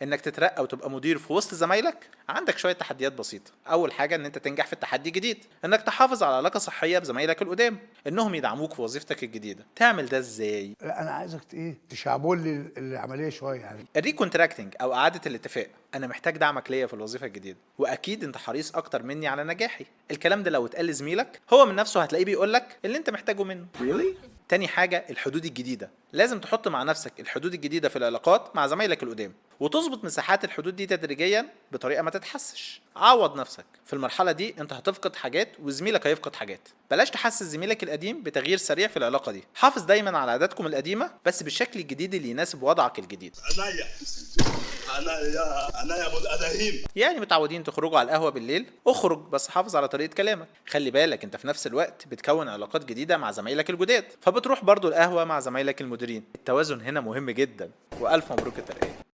انك تترقى وتبقى مدير في وسط زمايلك، عندك شويه تحديات بسيطه. اول حاجه ان انت تنجح في التحدي الجديد، انك تحافظ على علاقه صحيه بزمايلك القدام، انهم يدعموك في وظيفتك الجديده. تعمل ده ازاي؟ لا انا عايزك تشعبول لي العمليه شويه يعني. الريكونتراكتنج او اعاده الاتفاق، انا محتاج دعمك ليا في الوظيفه الجديده، واكيد انت حريص اكتر مني على نجاحي. الكلام ده لو اتقال لزميلك هو من نفسه هتلاقيه بيقول لك اللي انت محتاجه منه. تاني حاجة الحدود الجديدة، لازم تحط مع نفسك الحدود الجديدة في العلاقات مع زمايلك القدام، وتظبط مساحات الحدود دي تدريجيا بطريقة ما تتحسش. عوض نفسك في المرحلة دي، انت هتفقد حاجات وزميلك هيفقد حاجات. بلاش تحسس زميلك القديم بتغيير سريع في العلاقة دي. حافظ دايما على عاداتكم القديمة بس بالشكل الجديد اللي يناسب وضعك الجديد. انا يا ابو الاداهيم. يعني متعودين تخرجوا على القهوة بالليل، اخرج بس حافظ على طريقة كلامك. خلي بالك انت في نفس الوقت بتكون علاقات جديدة مع زمايلك الجداد، فبتروح برضو القهوة مع زمايلك المديرين. التوازن هنا مهم جدا، والف مبروك الترقية.